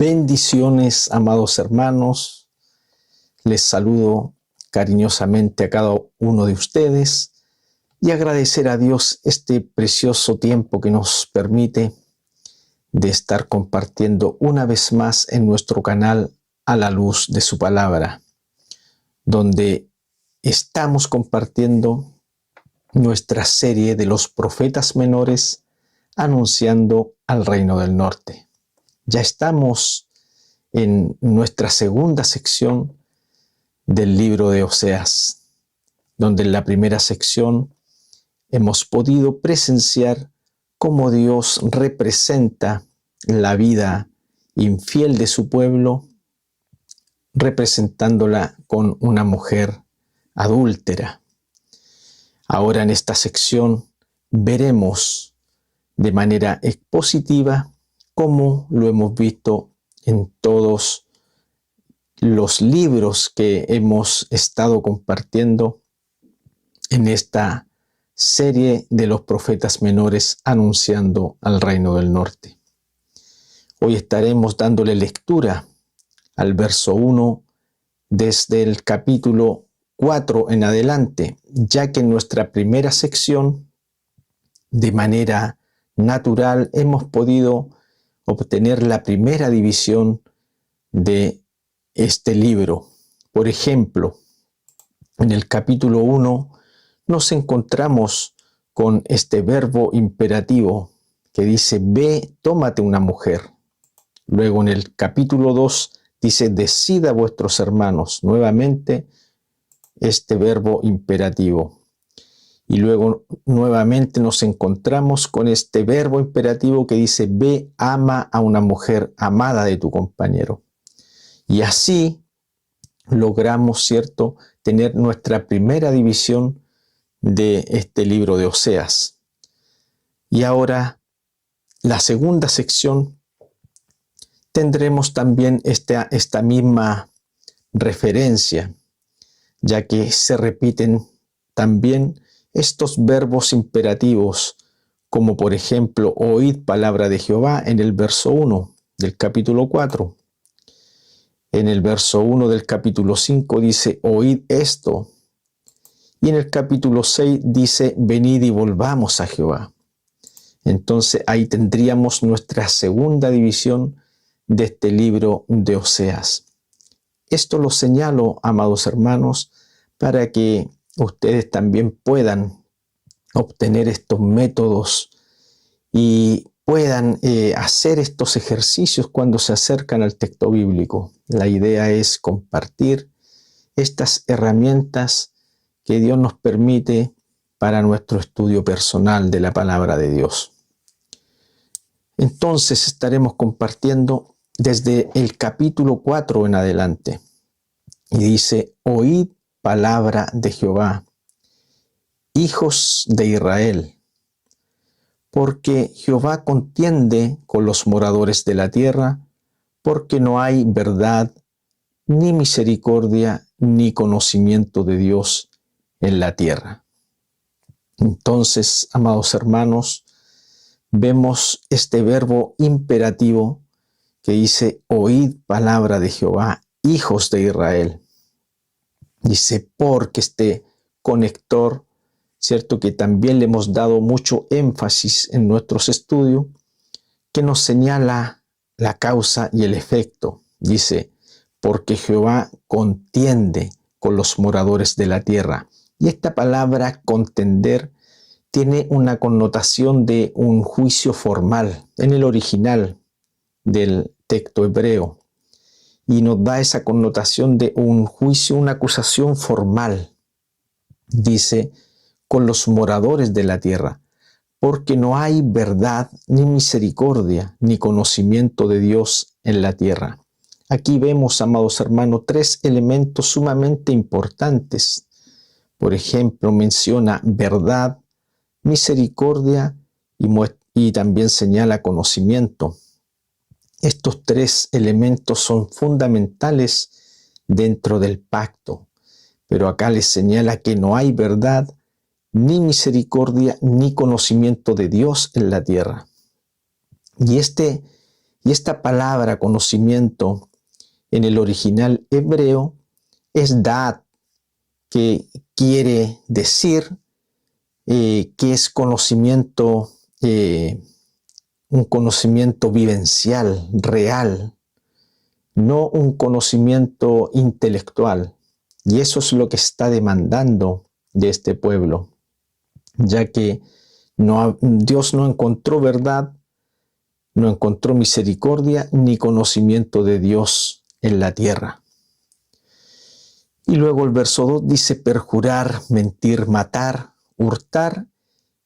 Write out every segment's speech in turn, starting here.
Bendiciones, amados hermanos. Les saludo cariñosamente a cada uno de ustedes y agradecer a Dios este precioso tiempo que nos permite de estar compartiendo una vez más en nuestro canal A la Luz de su Palabra, donde estamos compartiendo nuestra serie de los profetas menores anunciando al Reino del Norte. Ya estamos en nuestra segunda sección del libro de Oseas, donde en la primera sección hemos podido presenciar cómo Dios representa la vida infiel de su pueblo, representándola con una mujer adúltera. Ahora en esta sección veremos de manera expositiva cómo lo hemos visto en todos los libros que hemos estado compartiendo en esta serie de los profetas menores anunciando al Reino del Norte. Hoy estaremos dándole lectura al verso 1 desde el capítulo 4 en adelante, ya que en nuestra primera sección, de manera natural, hemos podido obtener la primera división de este libro. Por ejemplo, en el capítulo 1 nos encontramos con este verbo imperativo que dice: ve, tómate una mujer. Luego en el capítulo 2 dice: decida vuestros hermanos. Nuevamente este verbo imperativo. Y luego nuevamente nos encontramos con este verbo imperativo que dice: ve, ama a una mujer amada de tu compañero. Y así logramos, ¿cierto?, tener nuestra primera división de este libro de Oseas. Y ahora, la segunda sección, tendremos también esta misma referencia, ya que se repiten también estos verbos imperativos, como por ejemplo, oíd palabra de Jehová en el verso 1 del capítulo 4. En el verso 1 del capítulo 5 dice: oíd esto. Y en el capítulo 6 dice: venid y volvamos a Jehová. Entonces ahí tendríamos nuestra segunda división de este libro de Oseas. Esto lo señalo, amados hermanos, para que ustedes también puedan obtener estos métodos y puedan hacer estos ejercicios cuando se acercan al texto bíblico. La idea es compartir estas herramientas que Dios nos permite para nuestro estudio personal de la palabra de Dios. Entonces estaremos compartiendo desde el capítulo 4 en adelante. Y dice: oíd palabra de Jehová, hijos de Israel, porque Jehová contiende con los moradores de la tierra, porque no hay verdad, ni misericordia, ni conocimiento de Dios en la tierra. Entonces, amados hermanos, vemos este verbo imperativo que dice: oíd palabra de Jehová, hijos de Israel. Dice: porque este conector, ¿cierto?, que también le hemos dado mucho énfasis en nuestros estudios, que nos señala la causa y el efecto. Dice: porque Jehová contiende con los moradores de la tierra. Y esta palabra contender tiene una connotación de un juicio formal en el original del texto hebreo. Y nos da esa connotación de un juicio, una acusación formal. Dice: con los moradores de la tierra, porque no hay verdad, ni misericordia, ni conocimiento de Dios en la tierra. Aquí vemos, amados hermanos, tres elementos sumamente importantes. Por ejemplo, menciona verdad, misericordia y también señala conocimiento. Estos tres elementos son fundamentales dentro del pacto, pero acá les señala que no hay verdad, ni misericordia, ni conocimiento de Dios en la tierra. Y Y esta palabra conocimiento en el original hebreo es da'at, que quiere decir que es conocimiento, un conocimiento vivencial, real, no un conocimiento intelectual. Y eso es lo que está demandando de este pueblo, ya que Dios no encontró verdad, no encontró misericordia ni conocimiento de Dios en la tierra. Y luego el verso 2 dice: perjurar, mentir, matar, hurtar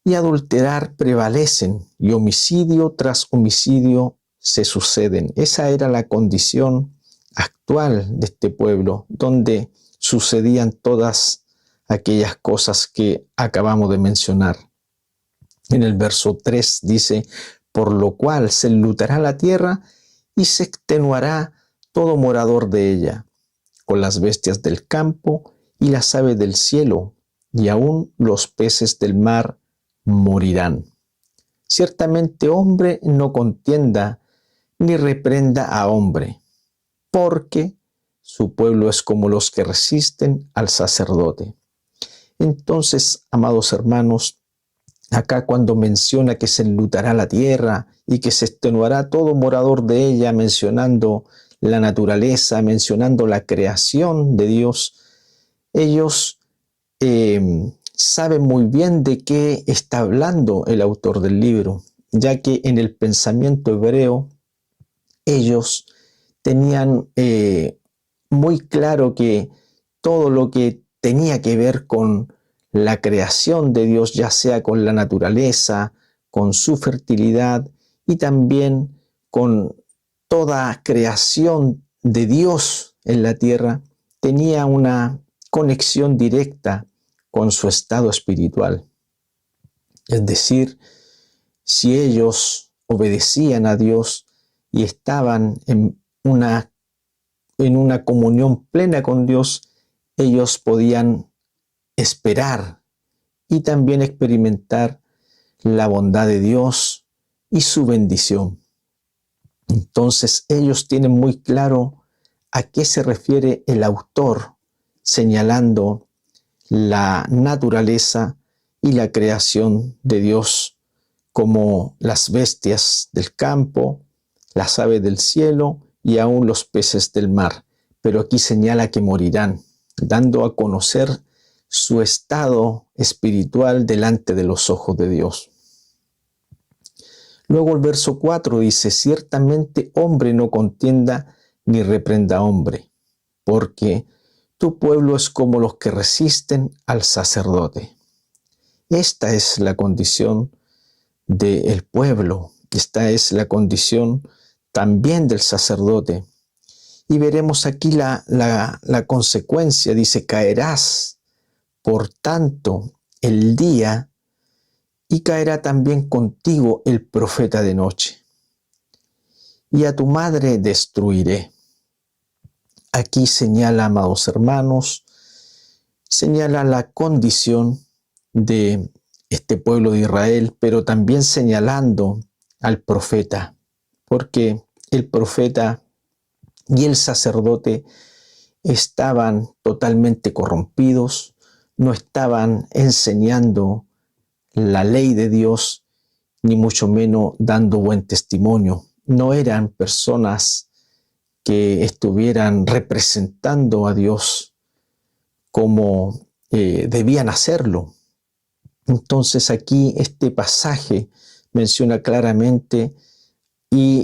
y adulterar prevalecen, y homicidio tras homicidio se suceden. Esa era la condición actual de este pueblo, donde sucedían todas aquellas cosas que acabamos de mencionar. En el verso 3 dice: por lo cual se enlutará la tierra y se extenuará todo morador de ella, con las bestias del campo y las aves del cielo, y aún los peces del mar morirán. Ciertamente hombre no contienda ni reprenda a hombre, porque su pueblo es como los que resisten al sacerdote. Entonces, amados hermanos, acá cuando menciona que se enlutará la tierra y que se extenuará todo morador de ella, mencionando la naturaleza, mencionando la creación de Dios, ellos saben muy bien de qué está hablando el autor del libro, ya que en el pensamiento hebreo ellos tenían muy claro que todo lo que tenía que ver con la creación de Dios, ya sea con la naturaleza, con su fertilidad y también con toda creación de Dios en la tierra, tenía una conexión directa con su estado espiritual. Es decir, si ellos obedecían a Dios y estaban en una comunión plena con Dios, ellos podían esperar y también experimentar la bondad de Dios y su bendición. Entonces ellos tienen muy claro a qué se refiere el autor, señalando la naturaleza y la creación de Dios, como las bestias del campo, las aves del cielo y aún los peces del mar. Pero aquí señala que morirán, dando a conocer su estado espiritual delante de los ojos de Dios. Luego el verso 4 dice: ciertamente hombre no contienda ni reprenda a hombre, porque tu pueblo es como los que resisten al sacerdote. Esta es la condición del pueblo, esta es la condición también del sacerdote. Y veremos aquí la consecuencia, dice: caerás, por tanto, el día, y caerá también contigo el profeta de noche. Y a tu madre destruiré. Aquí señala, amados hermanos, señala la condición de este pueblo de Israel, pero también señalando al profeta, porque el profeta y el sacerdote estaban totalmente corrompidos, no estaban enseñando la ley de Dios, ni mucho menos dando buen testimonio. No eran personas que estuvieran representando a Dios como debían hacerlo. Entonces aquí este pasaje menciona claramente y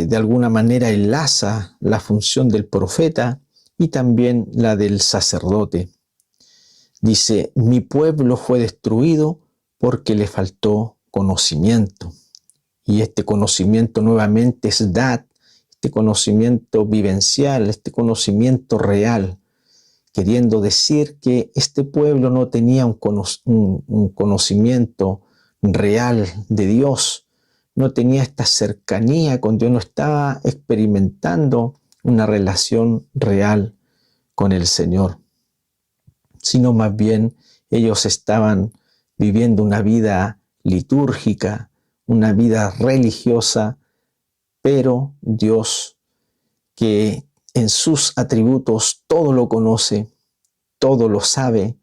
de alguna manera enlaza la función del profeta y también la del sacerdote. Dice: mi pueblo fue destruido porque le faltó conocimiento. Y este conocimiento nuevamente es da'at, este conocimiento vivencial, este conocimiento real, queriendo decir que este pueblo no tenía un conocimiento real de Dios, no tenía esta cercanía con Dios, no estaba experimentando una relación real con el Señor, sino más bien ellos estaban viviendo una vida litúrgica, una vida religiosa, pero Dios, que en sus atributos todo lo conoce, todo lo sabe,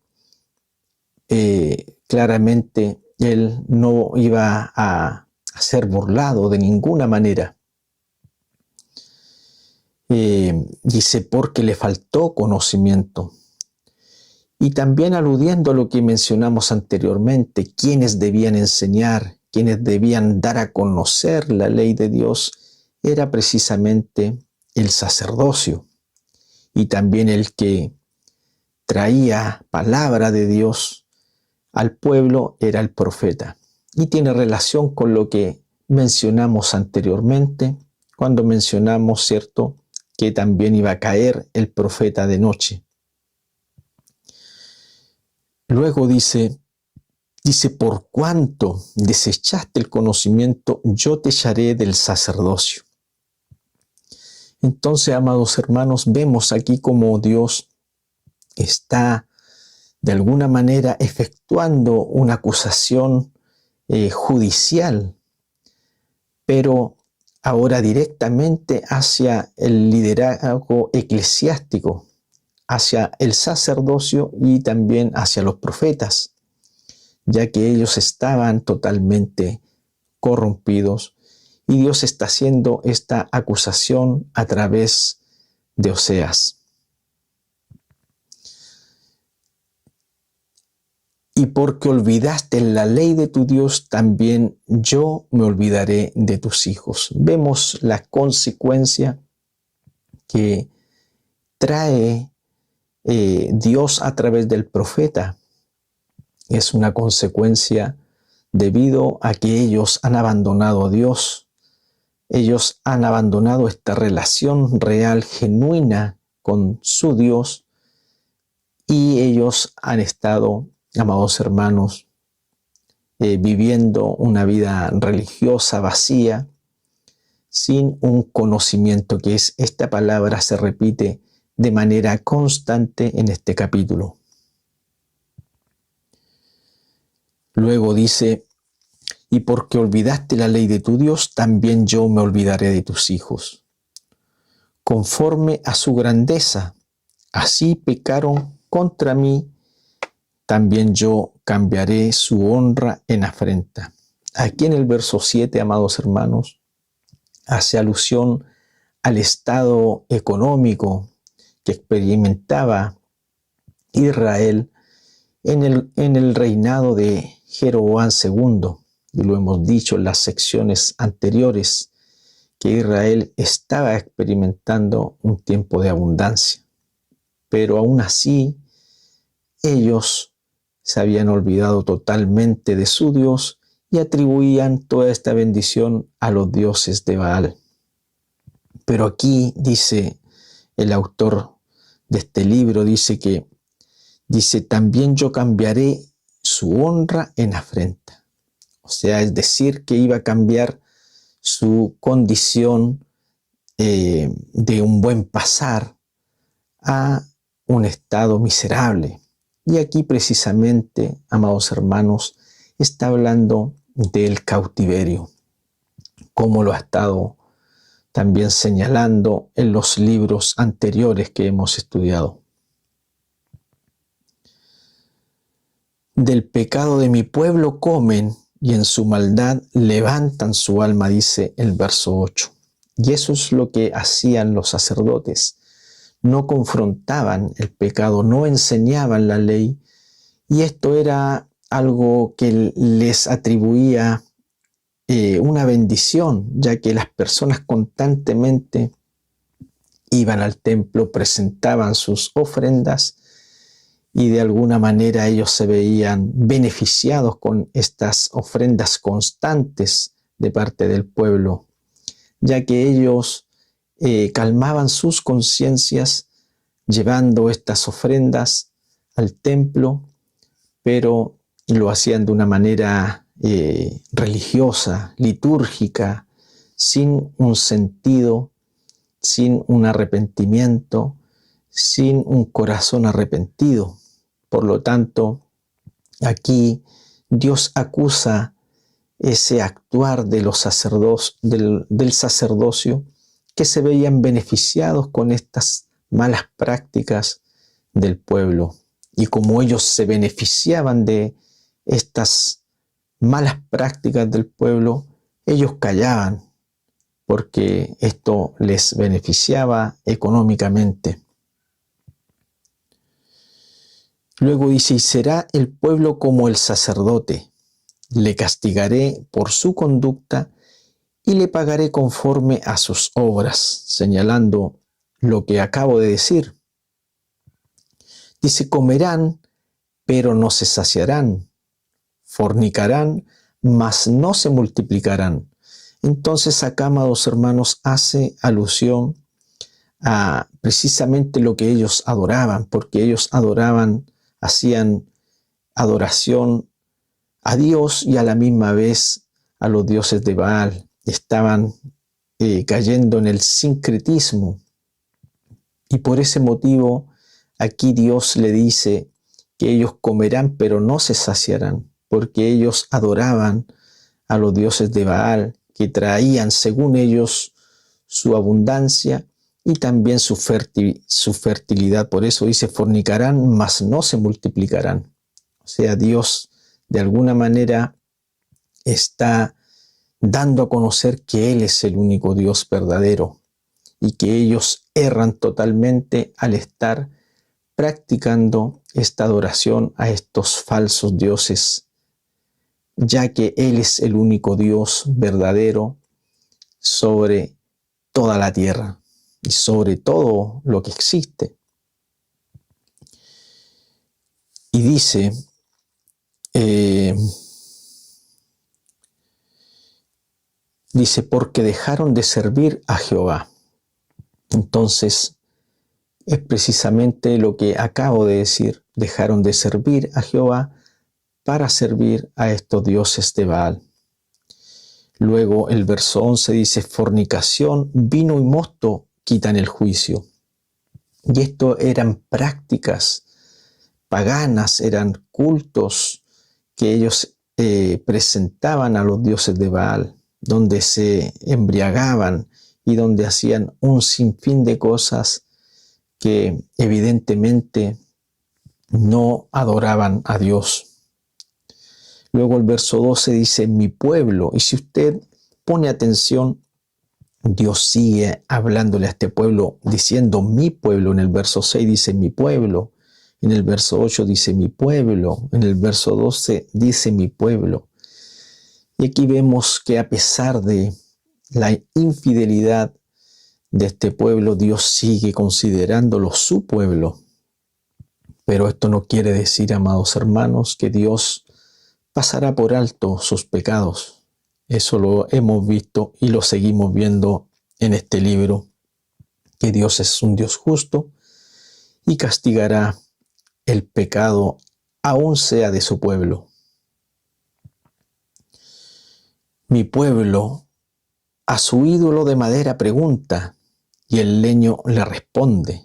claramente Él no iba a ser burlado de ninguna manera. Dice, porque le faltó conocimiento. Y también aludiendo a lo que mencionamos anteriormente, quienes debían enseñar, quienes debían dar a conocer la ley de Dios, era precisamente el sacerdocio. Y también el que traía palabra de Dios al pueblo era el profeta. Y tiene relación con lo que mencionamos anteriormente, cuando mencionamos, ¿cierto?, que también iba a caer el profeta de noche. Luego dice, por cuanto desechaste el conocimiento, yo te echaré del sacerdocio. Entonces, amados hermanos, vemos aquí cómo Dios está de alguna manera efectuando una acusación judicial, pero ahora directamente hacia el liderazgo eclesiástico, hacia el sacerdocio y también hacia los profetas, ya que ellos estaban totalmente corrompidos, y Dios está haciendo esta acusación a través de Oseas. Y porque olvidaste la ley de tu Dios, también yo me olvidaré de tus hijos. Vemos la consecuencia que trae Dios a través del profeta. Es una consecuencia debido a que ellos han abandonado a Dios. Ellos han abandonado esta relación real, genuina con su Dios, y ellos han estado, amados hermanos, viviendo una vida religiosa vacía, sin un conocimiento, que es esta palabra se repite de manera constante en este capítulo. Luego dice, y porque olvidaste la ley de tu Dios, también yo me olvidaré de tus hijos. Conforme a su grandeza, así pecaron contra mí, también yo cambiaré su honra en afrenta. Aquí en el verso 7, amados hermanos, hace alusión al estado económico que experimentaba Israel en el reinado de Jeroboam II. Y lo hemos dicho en las secciones anteriores, que Israel estaba experimentando un tiempo de abundancia. Pero aún así, ellos se habían olvidado totalmente de su Dios y atribuían toda esta bendición a los dioses de Baal. Pero aquí dice el autor de este libro, dice, también yo cambiaré su honra en afrenta. O sea, es decir, que iba a cambiar su condición de un buen pasar a un estado miserable. Y aquí precisamente, amados hermanos, está hablando del cautiverio, como lo ha estado también señalando en los libros anteriores que hemos estudiado. Del pecado de mi pueblo comen, y en su maldad levantan su alma, dice el verso 8. Y eso es lo que hacían los sacerdotes. No confrontaban el pecado, no enseñaban la ley, y esto era algo que les atribuía una bendición, ya que las personas constantemente iban al templo, presentaban sus ofrendas, y de alguna manera ellos se veían beneficiados con estas ofrendas constantes de parte del pueblo, ya que ellos calmaban sus conciencias llevando estas ofrendas al templo, pero lo hacían de una manera religiosa, litúrgica, sin un sentido, sin un arrepentimiento, sin un corazón arrepentido. Por lo tanto, aquí Dios acusa ese actuar de los del sacerdocio, que se veían beneficiados con estas malas prácticas del pueblo. Y como ellos se beneficiaban de estas malas prácticas del pueblo, ellos callaban, porque esto les beneficiaba económicamente. Luego dice, y será el pueblo como el sacerdote, le castigaré por su conducta y le pagaré conforme a sus obras, señalando lo que acabo de decir. Dice, comerán, pero no se saciarán, fornicarán, mas no se multiplicarán. Entonces acá, amados hermanos, hace alusión a precisamente lo que ellos adoraban, porque ellos adoraban, hacían adoración a Dios y a la misma vez a los dioses de Baal. Estaban cayendo en el sincretismo. Y por ese motivo, aquí Dios le dice que ellos comerán, pero no se saciarán, porque ellos adoraban a los dioses de Baal, que traían, según ellos, su abundancia y también su fertilidad. Por eso dice, fornicarán, mas no se multiplicarán. O sea, Dios de alguna manera está dando a conocer que Él es el único Dios verdadero y que ellos erran totalmente al estar practicando esta adoración a estos falsos dioses, ya que Él es el único Dios verdadero sobre toda la tierra y sobre todo lo que existe. Y dice, porque dejaron de servir a Jehová. Entonces, es precisamente lo que acabo de decir, dejaron de servir a Jehová para servir a estos dioses de Baal. Luego el verso 11 dice, fornicación, vino y mosto quitan el juicio. Y esto eran prácticas paganas, eran cultos que ellos presentaban a los dioses de Baal, donde se embriagaban y donde hacían un sinfín de cosas que evidentemente no adoraban a Dios. Luego el verso 12 dice, mi pueblo, y si usted pone atención, Dios sigue hablándole a este pueblo, diciendo mi pueblo. En el verso 6 dice mi pueblo, en el verso 8 dice mi pueblo, en el verso 12 dice mi pueblo. Y aquí vemos que a pesar de la infidelidad de este pueblo, Dios sigue considerándolo su pueblo. Pero esto no quiere decir, amados hermanos, que Dios pasará por alto sus pecados. Eso lo hemos visto y lo seguimos viendo en este libro, que Dios es un Dios justo y castigará el pecado, aun sea de su pueblo. Mi pueblo a su ídolo de madera pregunta, y el leño le responde,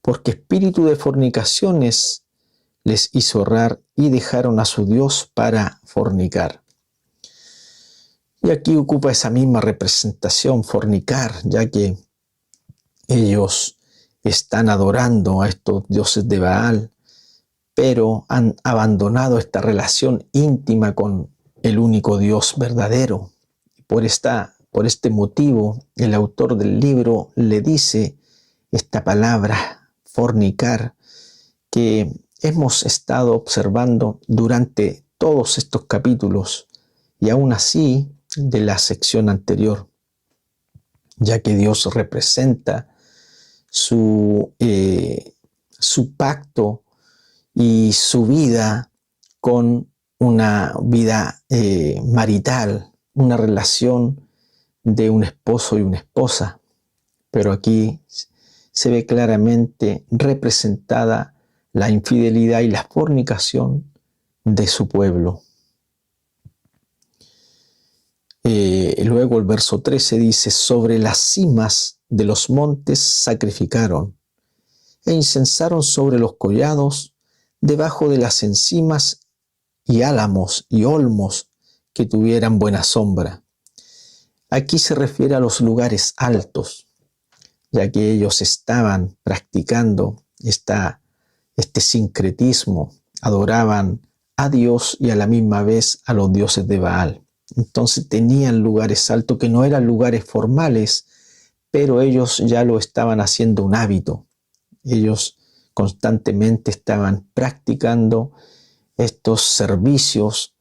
porque espíritu de fornicaciones les hizo errar y dejaron a su Dios para fornicar. Y aquí ocupa esa misma representación, fornicar, ya que ellos están adorando a estos dioses de Baal, pero han abandonado esta relación íntima con el único Dios verdadero. Por este motivo, el autor del libro le dice esta palabra, fornicar, que hemos estado observando durante todos estos capítulos y aún así de la sección anterior, ya que Dios representa su pacto y su vida con una vida marital, una relación de un esposo y una esposa. Pero aquí se ve claramente representada la infidelidad y la fornicación de su pueblo. Luego el verso 13 dice, sobre las cimas de los montes sacrificaron, e incensaron sobre los collados, debajo de las encimas y álamos y olmos que tuvieran buena sombra. Aquí se refiere a los lugares altos, ya que ellos estaban practicando este sincretismo, adoraban a Dios y a la misma vez a los dioses de Baal. Entonces tenían lugares altos que no eran lugares formales, pero ellos ya lo estaban haciendo un hábito. Ellos constantemente estaban practicando estos servicios,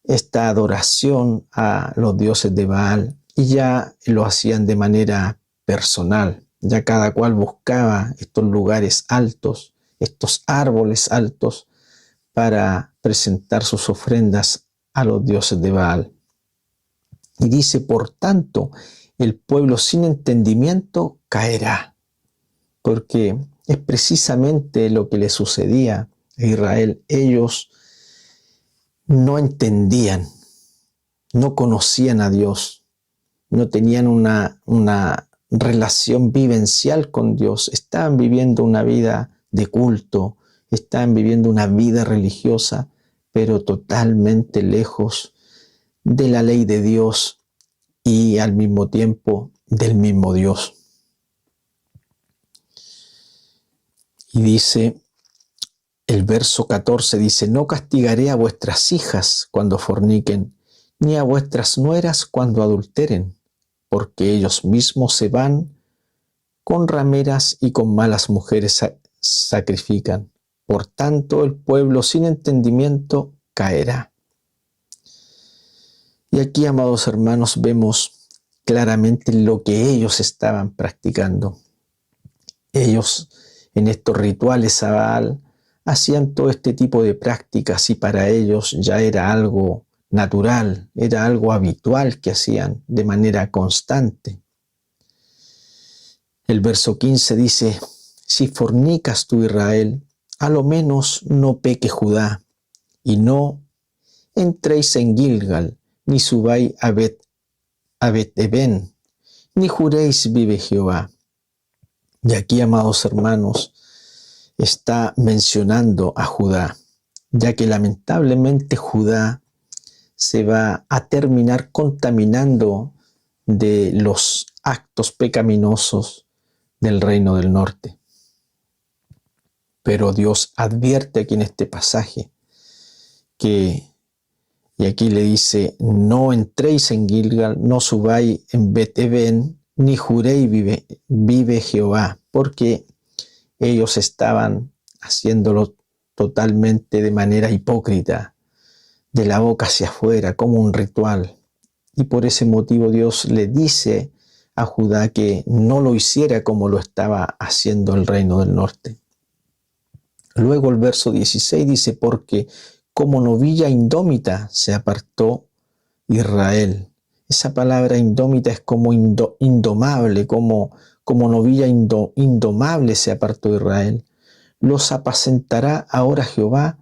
esta adoración a los dioses de Baal, y ya lo hacían de manera personal. Ya cada cual buscaba estos lugares altos, estos árboles altos, para presentar sus ofrendas a los dioses de Baal. Y dice, por tanto, el pueblo sin entendimiento caerá, porque es precisamente lo que le sucedía a Israel. Ellos no entendían, no conocían a Dios, no tenían una relación vivencial con Dios, estaban viviendo una vida de culto, estaban viviendo una vida religiosa, pero totalmente lejos de la ley de Dios y al mismo tiempo del mismo Dios. Y dice, el verso 14 dice, no castigaré a vuestras hijas cuando forniquen, ni a vuestras nueras cuando adulteren, porque ellos mismos se van, con rameras y con malas mujeres sacrifican. Por tanto, el pueblo sin entendimiento caerá. Y aquí, amados hermanos, vemos claramente lo que ellos estaban practicando. Ellos, en estos rituales a Baal, hacían todo este tipo de prácticas y para ellos ya era algo natural, era algo habitual que hacían de manera constante. El verso 15 dice, si fornicas tú, Israel, a lo menos no peque Judá, y no entréis en Gilgal, ni subáis a Bet-Eben, ni juréis vive Jehová. Y aquí, amados hermanos, está mencionando a Judá, ya que lamentablemente Judá se va a terminar contaminando de los actos pecaminosos del reino del norte. Pero Dios advierte aquí en este pasaje que, y aquí le dice, no entréis en Gilgal, no subáis en Bet-Eben, ni juréis vive Jehová, porque ellos estaban haciéndolo totalmente de manera hipócrita, de la boca hacia afuera, como un ritual. Y por ese motivo Dios le dice a Judá que no lo hiciera como lo estaba haciendo el reino del norte. Luego el verso 16 dice, porque como novilla indómita se apartó Israel. Esa palabra indómita es como indomable, como novilla indomable se apartó Israel. Los apacentará ahora Jehová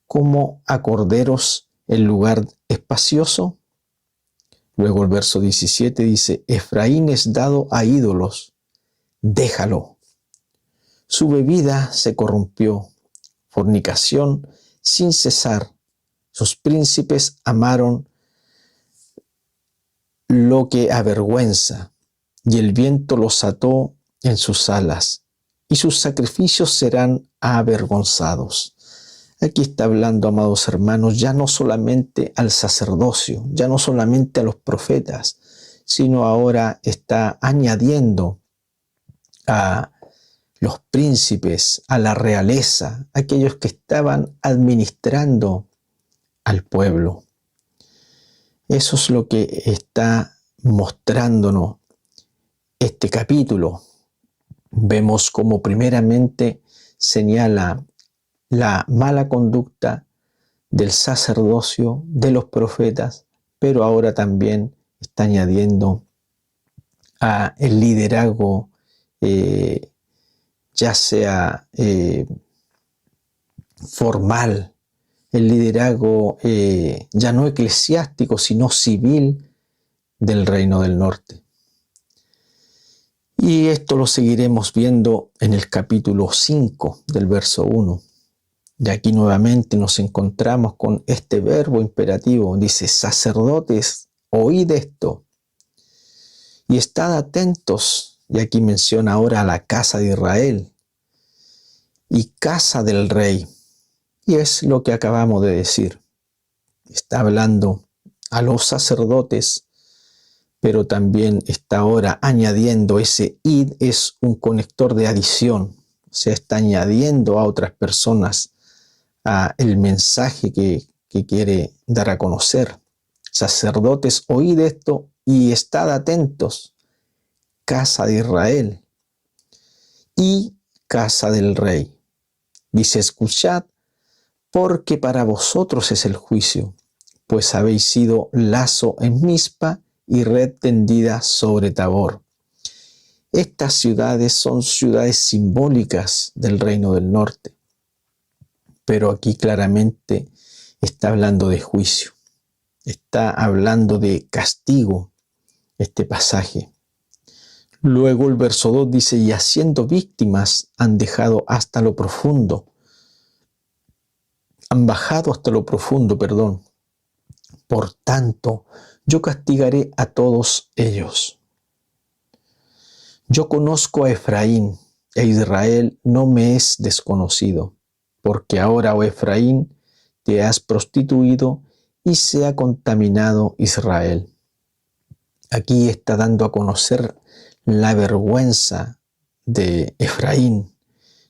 como a corderos en lugar espacioso. Luego el verso 17 dice, Efraín es dado a ídolos, déjalo. Su bebida se corrompió, fornicación sin cesar. Sus príncipes amaron lo que avergüenza, y el viento los ató en sus alas, y sus sacrificios serán avergonzados. Aquí está hablando, amados hermanos, ya no solamente al sacerdocio, ya no solamente a los profetas, sino ahora está añadiendo a los príncipes, a la realeza, aquellos que estaban administrando al pueblo. Eso es lo que está mostrándonos este capítulo. Vemos cómo primeramente señala la mala conducta del sacerdocio, de los profetas, pero ahora también está añadiendo a el liderazgo, ya sea formal, el liderazgo ya no eclesiástico, sino civil del reino del norte. Y esto lo seguiremos viendo en el capítulo 5 del verso 1. Y aquí nuevamente nos encontramos con este verbo imperativo. Dice, sacerdotes, oíd esto y estad atentos. Y aquí menciona ahora a la casa de Israel y casa del rey. Y es lo que acabamos de decir. Está hablando a los sacerdotes, pero también está ahora añadiendo ese id, es un conector de adición. O sea, está añadiendo a otras personas a el mensaje que quiere dar a conocer. Sacerdotes, oíd esto y estad atentos, casa de Israel y casa del rey. Dice, escuchad, porque para vosotros es el juicio, pues habéis sido lazo en Mizpa y red tendida sobre Tabor. Estas ciudades son ciudades simbólicas del reino del norte, pero aquí claramente está hablando de juicio, está hablando de castigo este pasaje. Luego el verso 2 dice, y haciendo víctimas han dejado hasta lo profundo, han bajado hasta lo profundo, perdón. Por tanto, yo castigaré a todos ellos. Yo conozco a Efraín, e Israel no me es desconocido, porque ahora, oh Efraín, te has prostituido y se ha contaminado Israel. Aquí está dando a conocer la vergüenza de Efraín,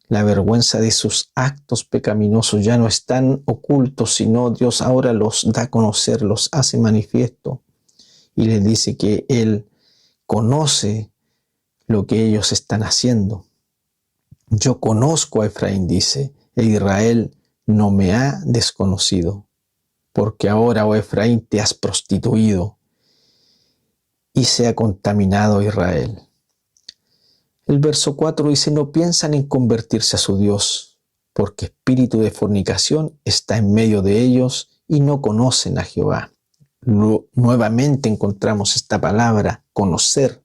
la vergüenza de sus actos pecaminosos. Ya no están ocultos, sino Dios ahora los da a conocer, los hace manifiesto y les dice que Él conoce lo que ellos están haciendo. Yo conozco a Efraín, dice, e Israel no me ha desconocido, porque ahora, oh Efraín, te has prostituido y se ha contaminado Israel. El verso 4 dice, no piensan en convertirse a su Dios, porque espíritu de fornicación está en medio de ellos y no conocen a Jehová. Nuevamente encontramos esta palabra, conocer,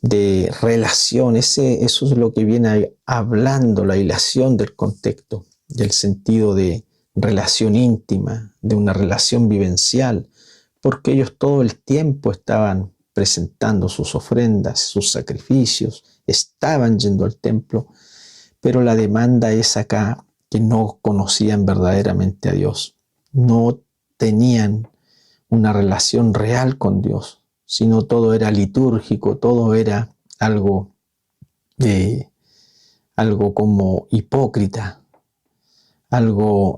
de relación. Eso es lo que viene hablando la hilación del contexto, del sentido de relación íntima, de una relación vivencial, porque ellos todo el tiempo estaban presentando sus ofrendas, sus sacrificios, estaban yendo al templo, pero la demanda es acá que no conocían verdaderamente a Dios, no tenían una relación real con Dios, sino todo era litúrgico, todo era algo como hipócrita, algo,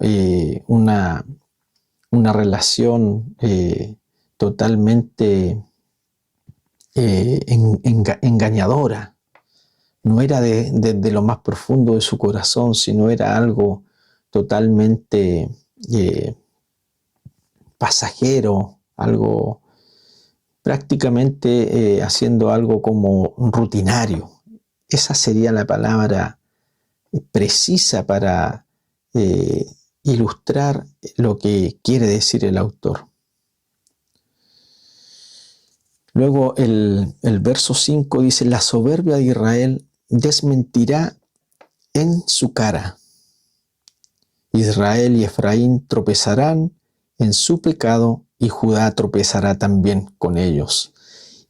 una relación totalmente engañadora. No era de lo más profundo de su corazón, sino era algo totalmente pasajero, algo prácticamente haciendo algo como rutinario. Esa sería la palabra precisa para ilustrar lo que quiere decir el autor. Luego el verso 5 dice, la soberbia de Israel desmentirá en su cara. Israel y Efraín tropezarán en su pecado y Judá tropezará también con ellos.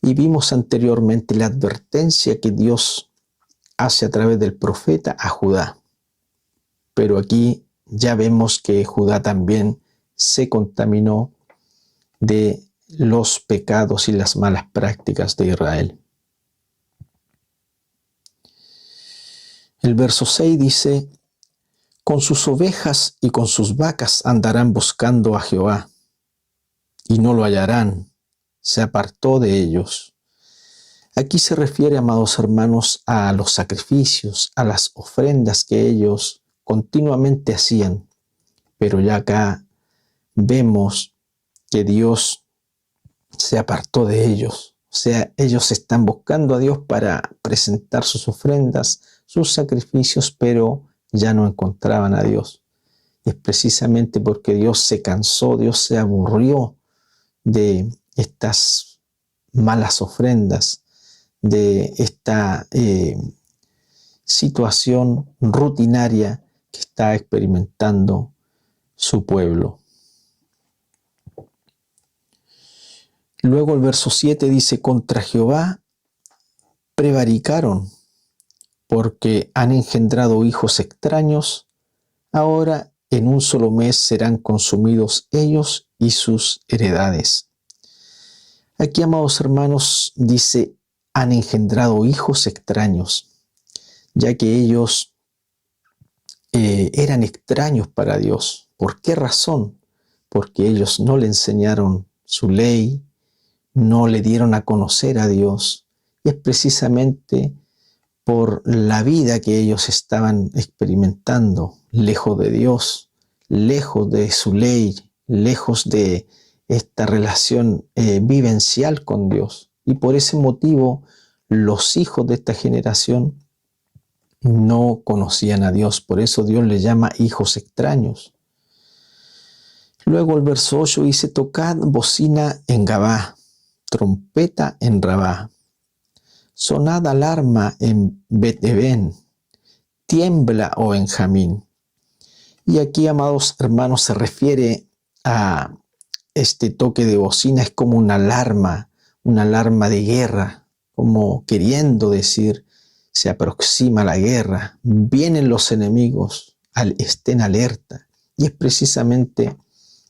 Y vimos anteriormente la advertencia que Dios hace a través del profeta a Judá. Pero aquí ya vemos que Judá también se contaminó de los pecados y las malas prácticas de Israel. El verso 6 dice, con sus ovejas y con sus vacas andarán buscando a Jehová, y no lo hallarán, se apartó de ellos. Aquí se refiere, amados hermanos, a los sacrificios, a las ofrendas que ellos continuamente hacían, pero ya acá vemos que Dios se apartó de ellos. O sea, ellos están buscando a Dios para presentar sus ofrendas, sus sacrificios, pero ya no encontraban a Dios. Es precisamente porque Dios se cansó, Dios se aburrió de estas malas ofrendas, de esta situación rutinaria que está experimentando su pueblo. Luego el verso 7 dice, contra Jehová prevaricaron, porque han engendrado hijos extraños, ahora en un solo mes serán consumidos ellos y sus heredades. Aquí, amados hermanos, dice, han engendrado hijos extraños, ya que ellos eran extraños para Dios. ¿Por qué razón? Porque ellos no le enseñaron su ley, no le dieron a conocer a Dios. Y es precisamente por la vida que ellos estaban experimentando, lejos de Dios, lejos de su ley, lejos de esta relación vivencial con Dios. Y por ese motivo, los hijos de esta generación no conocían a Dios. Por eso Dios les llama hijos extraños. Luego el verso 8 dice, tocad bocina en Gabá, trompeta en Rabá, sonad alarma en Bet-Eben, tiembla, oh Benjamín. Y aquí, amados hermanos, se refiere a este toque de bocina, es como una alarma de guerra, como queriendo decir, se aproxima la guerra, vienen los enemigos, estén alerta. Y es precisamente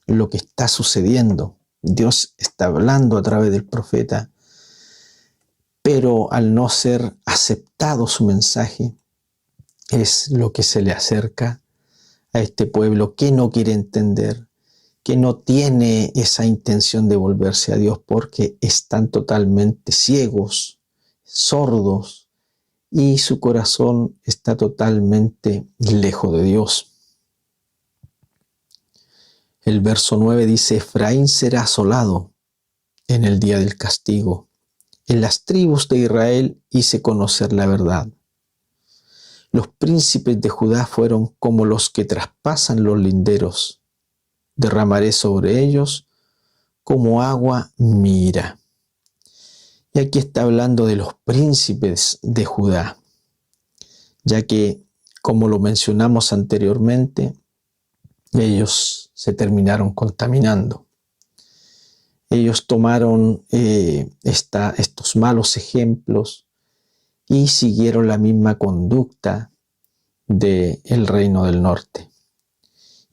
lo que está sucediendo. Dios está hablando a través del profeta, pero al no ser aceptado su mensaje, es lo que se le acerca a este pueblo que no quiere entender, que no tiene esa intención de volverse a Dios porque están totalmente ciegos, sordos, y su corazón está totalmente lejos de Dios. El verso 9 dice, Efraín será asolado en el día del castigo. En las tribus de Israel hice conocer la verdad. Los príncipes de Judá fueron como los que traspasan los linderos. Derramaré sobre ellos como agua mi ira. Y aquí está hablando de los príncipes de Judá, ya que, como lo mencionamos anteriormente, ellos se terminaron contaminando. Ellos tomaron estos malos ejemplos y siguieron la misma conducta del reino del norte.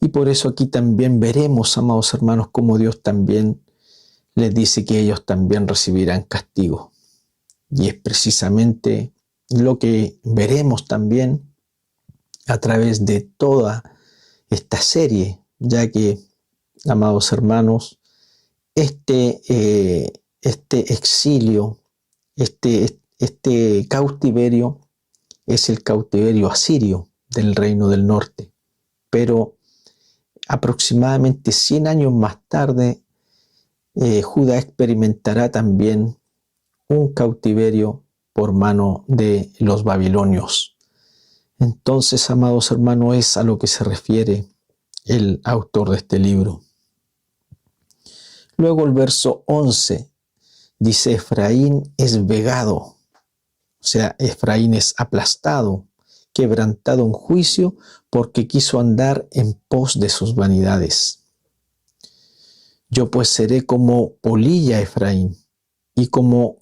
Y por eso aquí también veremos, amados hermanos, cómo Dios también les dice que ellos también recibirán castigo. Y es precisamente lo que veremos también a través de toda esta serie, ya que, amados hermanos, este exilio, este cautiverio es el cautiverio asirio del reino del norte. Pero aproximadamente 100 años más tarde, Judá experimentará también un cautiverio por mano de los babilonios. Entonces, amados hermanos, es a lo que se refiere el autor de este libro. Luego el verso 11 dice, Efraín es vegado, o sea, Efraín es aplastado, quebrantado en juicio, porque quiso andar en pos de sus vanidades. Yo pues seré como polilla Efraín, y como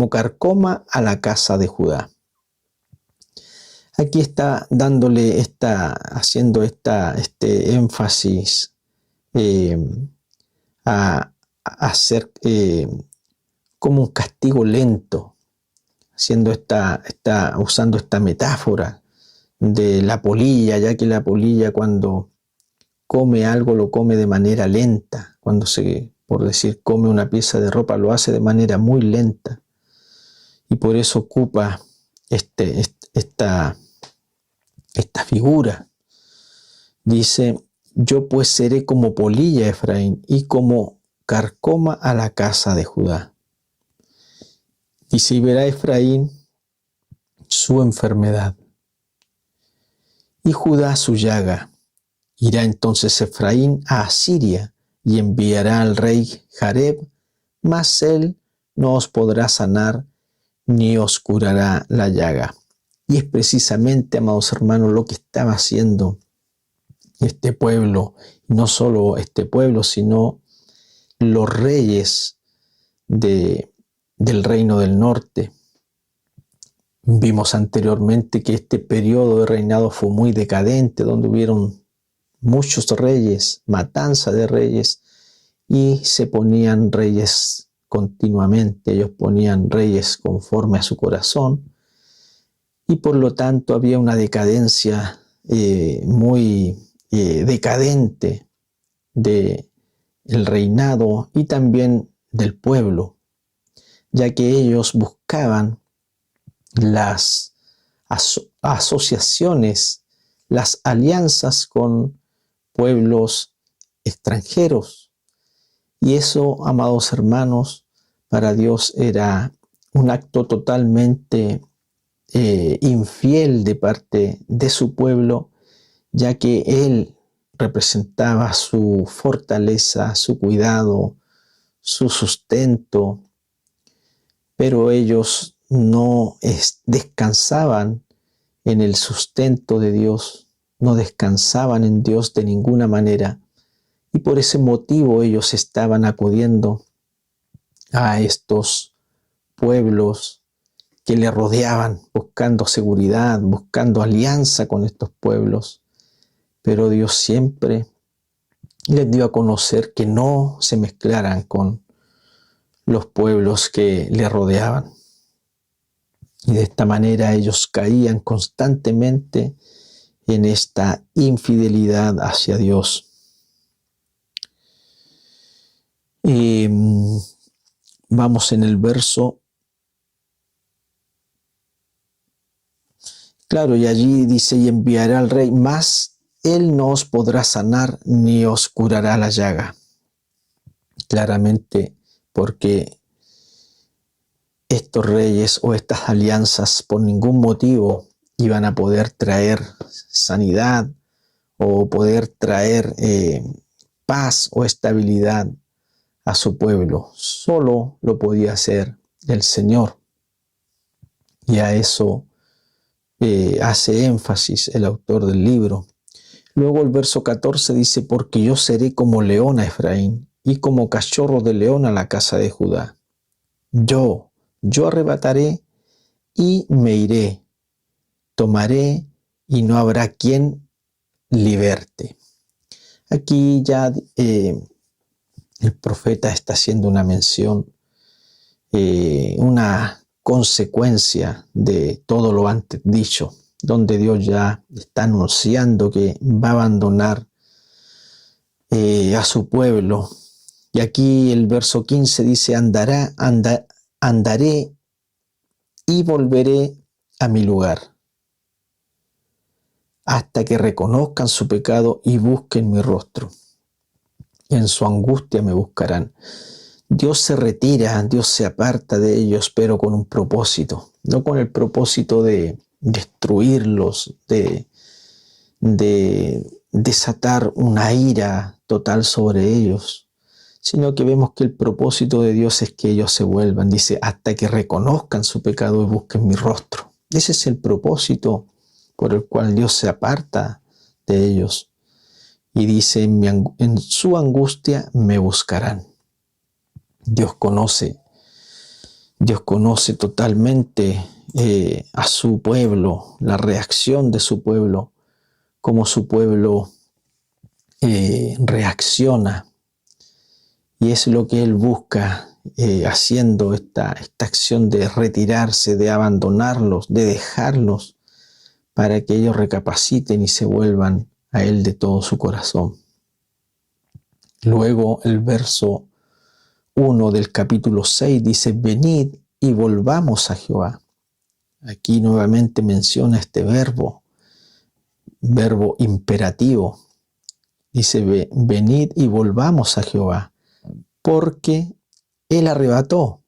carcoma a la casa de Judá. Aquí está dándole haciendo este énfasis a hacer como un castigo lento, usando esta metáfora de la polilla, ya que la polilla cuando come algo lo come de manera lenta, cuando por decir, come una pieza de ropa, lo hace de manera muy lenta, y por eso ocupa esta figura. Dice, yo pues seré como polilla Efraín y como carcoma a la casa de Judá. Dice, y verá Efraín su enfermedad y Judá su llaga. Irá entonces Efraín a Asiria y enviará al rey Jareb, mas él no os podrá sanar ni os curará la llaga. Y es precisamente, amados hermanos, lo que estaba haciendo este pueblo, y no solo este pueblo, sino los reyes del reino del norte. Vimos anteriormente que este periodo de reinado fue muy decadente, donde hubieron muchos reyes, matanza de reyes, y se ponían reyes continuamente. Ellos ponían reyes conforme a su corazón, y por lo tanto había una decadencia muy decadente del reinado y también del pueblo, ya que ellos buscaban las asociaciones, las alianzas con pueblos extranjeros. Y eso, amados hermanos, para Dios era un acto totalmente infiel de parte de su pueblo, ya que Él representaba su fortaleza, su cuidado, su sustento, pero ellos no descansaban en el sustento de Dios, no descansaban en Dios de ninguna manera, y por ese motivo ellos estaban acudiendo a estos pueblos que le rodeaban, buscando seguridad, buscando alianza con estos pueblos. Pero Dios siempre les dio a conocer que no se mezclaran con los pueblos que le rodeaban. Y de esta manera ellos caían constantemente en esta infidelidad hacia Dios. Y vamos en el verso. Claro, y allí dice, y enviará al rey, mas él no os podrá sanar ni os curará la llaga. Claramente, porque estos reyes o estas alianzas por ningún motivo iban a poder traer sanidad o poder traer paz o estabilidad a su pueblo. Solo lo podía hacer el Señor. Y a eso hace énfasis el autor del libro. Luego el verso 14 dice, porque yo seré como león a Efraín y como cachorro de león a la casa de Judá. Yo arrebataré y me iré, tomaré y no habrá quien liberte. Aquí ya el profeta está haciendo una mención, una consecuencia de todo lo antes dicho, donde Dios ya está anunciando que va a abandonar a su pueblo. Y aquí el verso 15 dice, andaré y volveré a mi lugar, hasta que reconozcan su pecado y busquen mi rostro. En su angustia me buscarán. Dios se retira, Dios se aparta de ellos, pero con un propósito, no con el propósito de destruirlos, de desatar una ira total sobre ellos, sino que vemos que el propósito de Dios es que ellos se vuelvan, dice, hasta que reconozcan su pecado y busquen mi rostro. Ese es el propósito por el cual Dios se aparta de ellos. Y dice, en su angustia me buscarán. Dios conoce totalmente a su pueblo, la reacción de su pueblo, cómo su pueblo reacciona. Y es lo que Él busca haciendo esta acción de retirarse, de abandonarlos, de dejarlos, para que ellos recapaciten y se vuelvan a Él de todo su corazón. Luego el verso 1 del capítulo 6 dice, venid y volvamos a Jehová. Aquí nuevamente menciona este verbo imperativo. Dice, venid y volvamos a Jehová, porque Él arrebató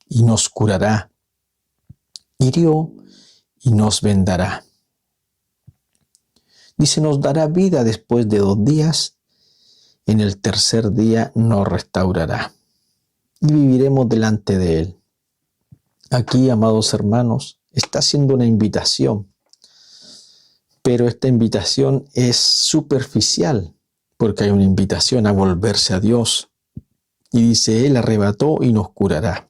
y nos curará, hirió y nos vendará. Dice, nos dará vida después de 2 días, en el tercer día nos restaurará y viviremos delante de Él. Aquí, amados hermanos, está haciendo una invitación, pero esta invitación es superficial, porque hay una invitación a volverse a Dios. Y dice, Él arrebató y nos curará,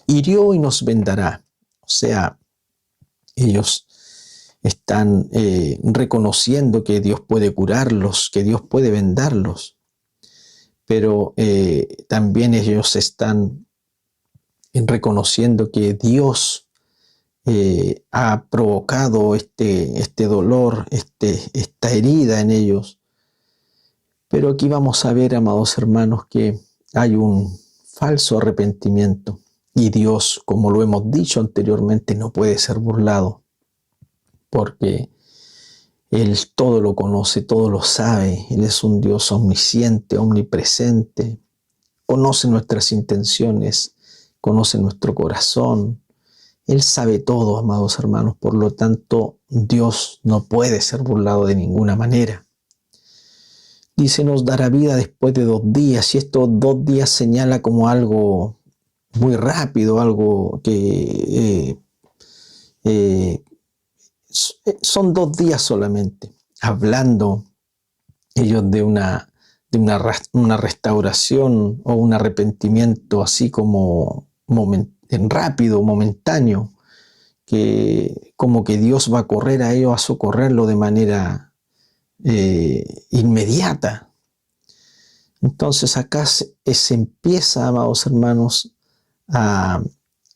hirió y nos vendará. O sea, ellos están reconociendo que Dios puede curarlos, que Dios puede vendarlos, pero también ellos están reconociendo que Dios ha provocado este dolor, esta herida en ellos. Pero aquí vamos a ver, amados hermanos, que hay un falso arrepentimiento y Dios, como lo hemos dicho anteriormente, no puede ser burlado, porque Él todo lo conoce, todo lo sabe. Él es un Dios omnisciente, omnipresente, conoce nuestras intenciones, conoce nuestro corazón. Él sabe todo, amados hermanos, por lo tanto, Dios no puede ser burlado de ninguna manera. Dice, nos dará vida después de 2 días, y estos 2 días señala como algo muy rápido, algo que son 2 días solamente, hablando ellos de una restauración o un arrepentimiento así como rápido, momentáneo, que como que Dios va a correr a ellos a socorrerlo de manera inmediata. Entonces acá se empieza, amados hermanos, a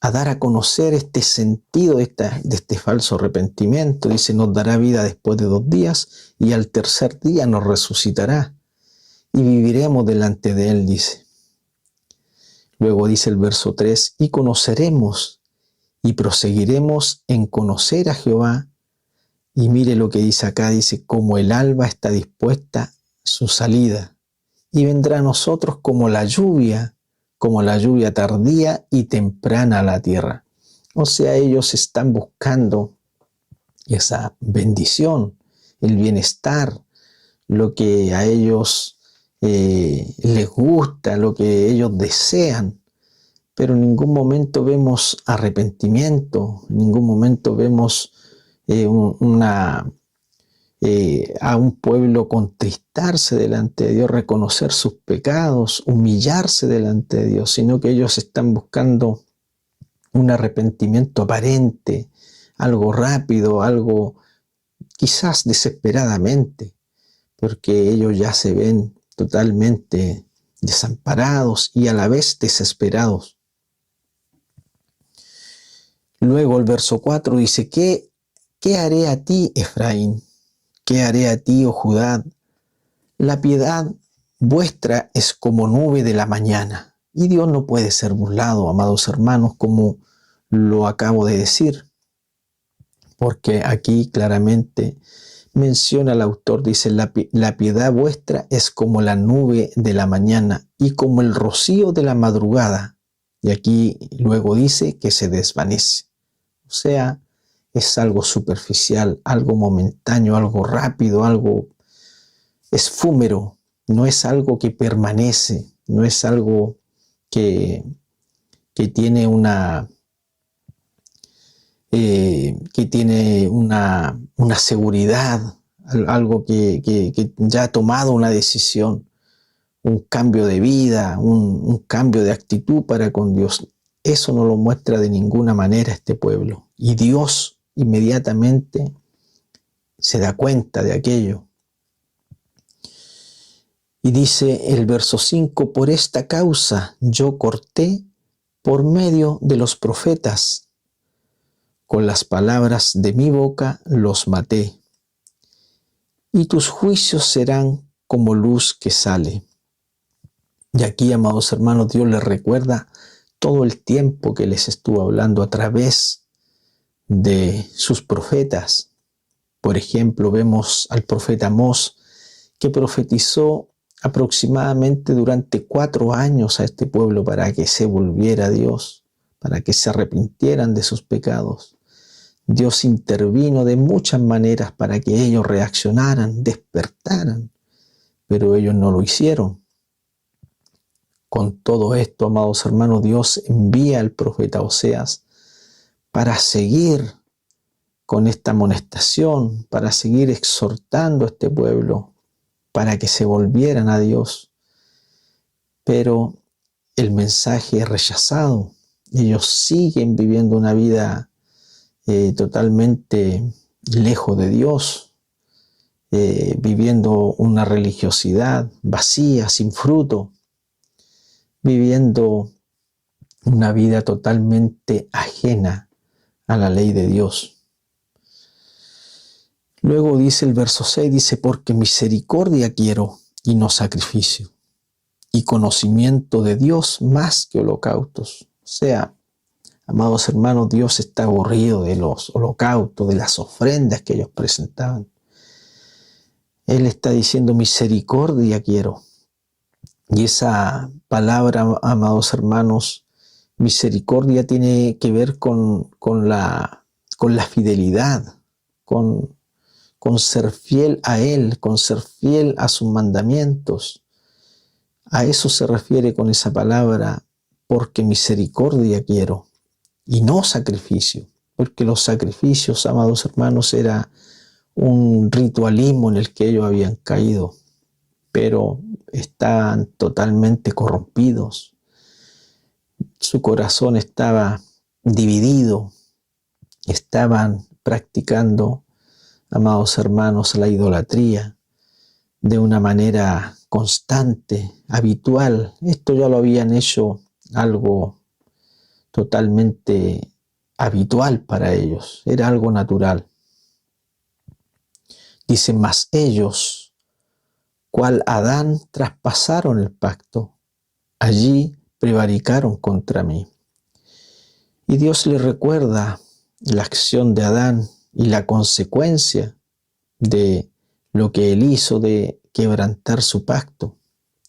dar a conocer este sentido de este falso arrepentimiento. Dice, nos dará vida después de 2 días y al tercer día nos resucitará y viviremos delante de Él, dice. Luego dice el verso 3, y conoceremos y proseguiremos en conocer a Jehová. Y mire lo que dice acá, dice, como el alba está dispuesta su salida, y vendrá a nosotros como la lluvia tardía y temprana a la tierra. O sea, ellos están buscando esa bendición, el bienestar, lo que a ellos les gusta, lo que ellos desean, pero en ningún momento vemos arrepentimiento, en ningún momento vemos a un pueblo contristarse delante de Dios, reconocer sus pecados, humillarse delante de Dios, sino que ellos están buscando un arrepentimiento aparente, algo rápido, algo quizás desesperadamente, porque ellos ya se ven totalmente desamparados y a la vez desesperados. Luego el verso 4 dice, ¿qué haré a ti, Efraín? ¿Qué haré a ti, oh Judá? La piedad vuestra es como nube de la mañana. Y Dios no puede ser burlado, amados hermanos, como lo acabo de decir. Porque aquí claramente menciona el autor, dice, la piedad vuestra es como la nube de la mañana y como el rocío de la madrugada. Y aquí luego dice que se desvanece. O sea, es algo superficial, algo momentáneo, algo rápido, algo efímero. No es algo que permanece, no es algo que tiene una seguridad, algo que ya ha tomado una decisión, un cambio de vida, un cambio de actitud para con Dios. Eso no lo muestra de ninguna manera este pueblo. Y Dios inmediatamente se da cuenta de aquello. Y dice el verso 5, por esta causa yo corté por medio de los profetas, con las palabras de mi boca los maté, y tus juicios serán como luz que sale. Y aquí, amados hermanos, Dios les recuerda todo el tiempo que les estuvo hablando a través de sus profetas. Por ejemplo, vemos al profeta Amós, que profetizó aproximadamente durante 4 años a este pueblo para que se volviera a Dios, para que se arrepintieran de sus pecados. Dios intervino de muchas maneras para que ellos reaccionaran, despertaran, pero ellos no lo hicieron. Con todo esto, amados hermanos, Dios envía al profeta Oseas para seguir con esta amonestación, para seguir exhortando a este pueblo, para que se volvieran a Dios. Pero el mensaje es rechazado. Ellos siguen viviendo una vida totalmente lejos de Dios, viviendo una religiosidad vacía, sin fruto, viviendo una vida totalmente ajena a la ley de Dios. Luego dice el verso 6, dice, porque misericordia quiero y no sacrificio, y conocimiento de Dios más que holocaustos. O sea, amados hermanos, Dios está aburrido de los holocaustos, de las ofrendas que ellos presentaban. Él está diciendo misericordia quiero. Y esa palabra, amados hermanos, misericordia tiene que ver con la fidelidad, con ser fiel a Él, con ser fiel a sus mandamientos. A eso se refiere con esa palabra, porque misericordia quiero y no sacrificio, porque los sacrificios, amados hermanos, era un ritualismo en el que ellos habían caído, pero estaban totalmente corrompidos. Su corazón estaba dividido, estaban practicando, amados hermanos, la idolatría de una manera constante, habitual. Esto ya lo habían hecho algo totalmente habitual para ellos, era algo natural. Dice, mas ellos, cual Adán, traspasaron el pacto, allí prevaricaron contra mí. Y Dios le recuerda la acción de Adán y la consecuencia de lo que él hizo de quebrantar su pacto.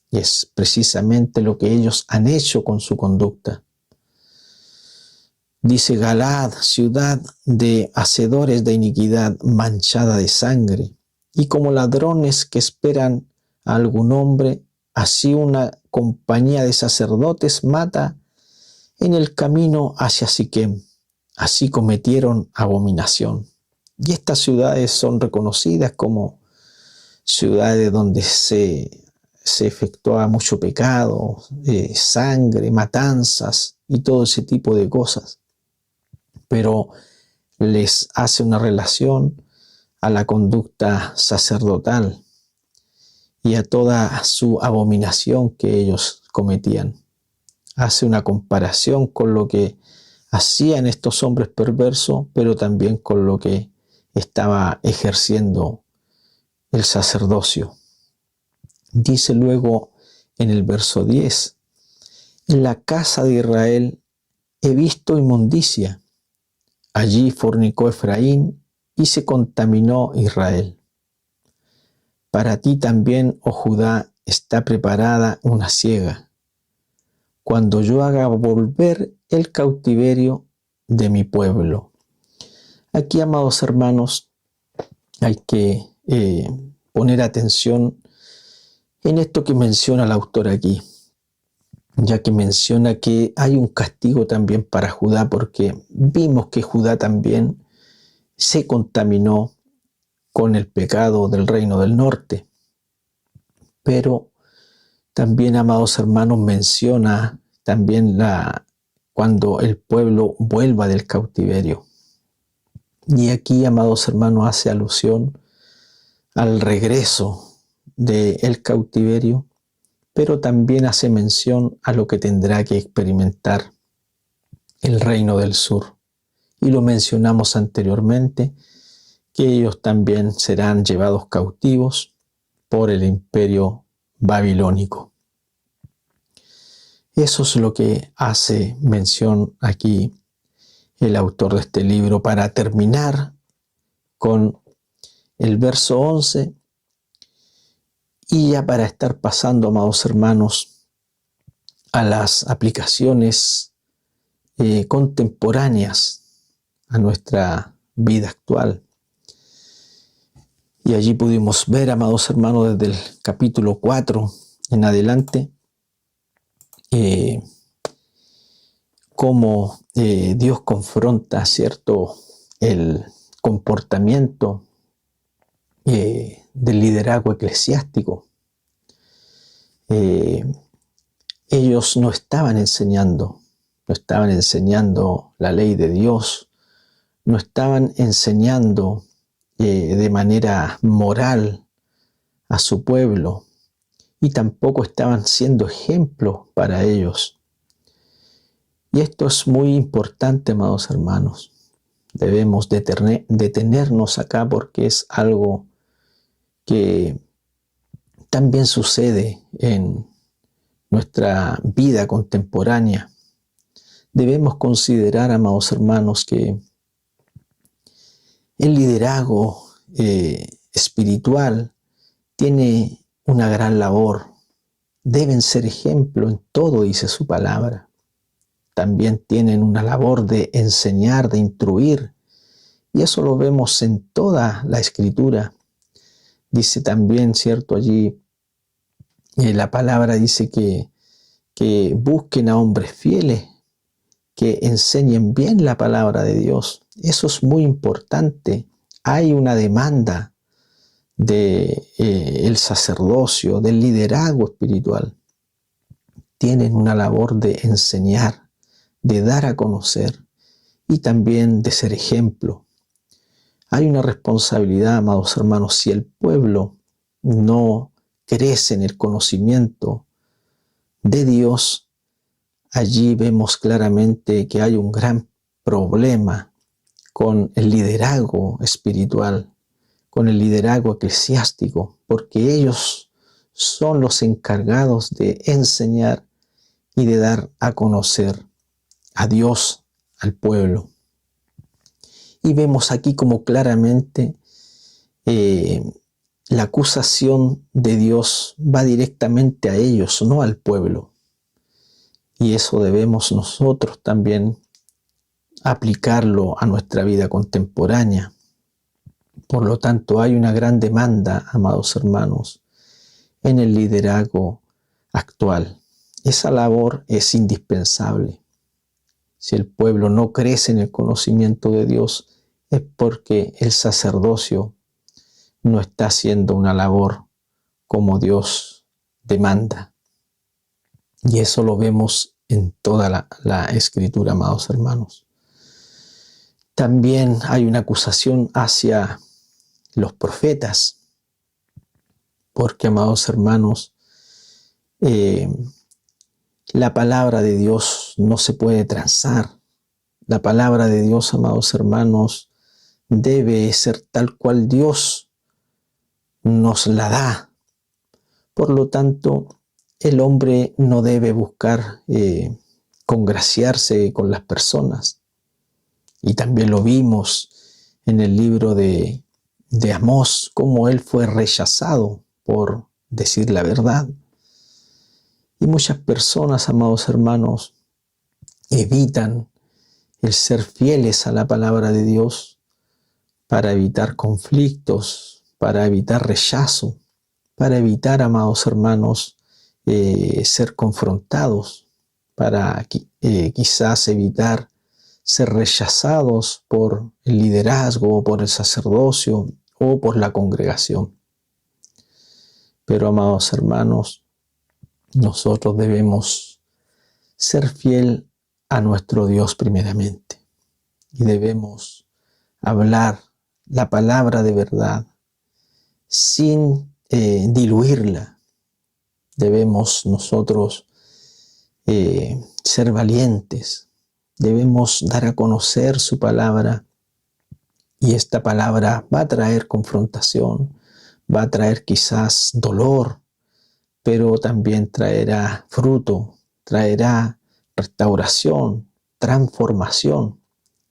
Y es precisamente lo que ellos han hecho con su conducta. Dice Galaad, ciudad de hacedores de iniquidad, manchada de sangre, y como ladrones que esperan a algún hombre, así una compañía de sacerdotes mata en el camino hacia Siquem. Así cometieron abominación. Y estas ciudades son reconocidas como ciudades donde se efectúa mucho pecado, sangre, matanzas y todo ese tipo de cosas. Pero les hace una relación a la conducta sacerdotal y a toda su abominación que ellos cometían. Hace una comparación con lo que hacían estos hombres perversos, pero también con lo que estaba ejerciendo el sacerdocio. Dice luego en el verso 10, en la casa de Israel he visto inmundicia. Allí fornicó Efraín y se contaminó Israel. Para ti también, oh Judá, está preparada una siega, cuando yo haga volver el cautiverio de mi pueblo. Aquí, amados hermanos, hay que poner atención en esto que menciona el autor aquí, ya que menciona que hay un castigo también para Judá, porque vimos que Judá también se contaminó con el pecado del reino del norte. Pero también, amados hermanos, menciona también cuando el pueblo vuelva del cautiverio. Y aquí, amados hermanos, hace alusión al regreso del cautiverio, pero también hace mención a lo que tendrá que experimentar el reino del sur. Y lo mencionamos anteriormente, que ellos también serán llevados cautivos por el imperio babilónico. Eso es lo que hace mención aquí el autor de este libro para terminar con el verso 11 y ya para estar pasando, amados hermanos, a las aplicaciones contemporáneas a nuestra vida actual. Y allí pudimos ver, amados hermanos, desde el capítulo 4 en adelante, cómo Dios confronta, ¿cierto?, el comportamiento del liderazgo eclesiástico. Ellos no estaban enseñando la ley de Dios, no estaban enseñando de manera moral a su pueblo, y tampoco estaban siendo ejemplos para ellos. Y esto es muy importante, amados hermanos. Debemos detenernos acá porque es algo que también sucede en nuestra vida contemporánea. Debemos considerar, amados hermanos, que el liderazgo espiritual tiene una gran labor. Deben ser ejemplo en todo, dice su palabra. También tienen una labor de enseñar, de instruir. Y eso lo vemos en toda la Escritura. Dice también, ¿cierto? Allí la palabra dice que busquen a hombres fieles, que enseñen bien la palabra de Dios. Eso es muy importante. Hay una demanda del sacerdocio, del liderazgo espiritual. Tienen una labor de enseñar, de dar a conocer y también de ser ejemplo. Hay una responsabilidad, amados hermanos, si el pueblo no crece en el conocimiento de Dios, allí vemos claramente que hay un gran problema con el liderazgo espiritual, con el liderazgo eclesiástico, porque ellos son los encargados de enseñar y de dar a conocer a Dios al pueblo. Y vemos aquí como claramente la acusación de Dios va directamente a ellos, no al pueblo. Y eso debemos nosotros también aplicarlo a nuestra vida contemporánea. Por lo tanto, hay una gran demanda, amados hermanos, en el liderazgo actual. Esa labor es indispensable. Si el pueblo no crece en el conocimiento de Dios, es porque el sacerdocio no está haciendo una labor como Dios demanda. Y eso lo vemos en toda la Escritura, amados hermanos. También hay una acusación hacia los profetas, porque, amados hermanos, la palabra de Dios no se puede transar. La palabra de Dios, amados hermanos, debe ser tal cual Dios nos la da. Por lo tanto, el hombre no debe buscar congraciarse con las personas. Y también lo vimos en el libro de Amós, cómo él fue rechazado por decir la verdad. Y muchas personas, amados hermanos, evitan el ser fieles a la palabra de Dios para evitar conflictos, para evitar rechazo, para evitar, amados hermanos, ser confrontados, para quizás evitar ser rechazados por el liderazgo, por el sacerdocio o por la congregación. Pero, amados hermanos, nosotros debemos ser fiel a nuestro Dios primeramente y debemos hablar la palabra de verdad sin diluirla. Debemos nosotros ser valientes, debemos dar a conocer su palabra, y esta palabra va a traer confrontación, va a traer quizás dolor, pero también traerá fruto, traerá restauración, transformación.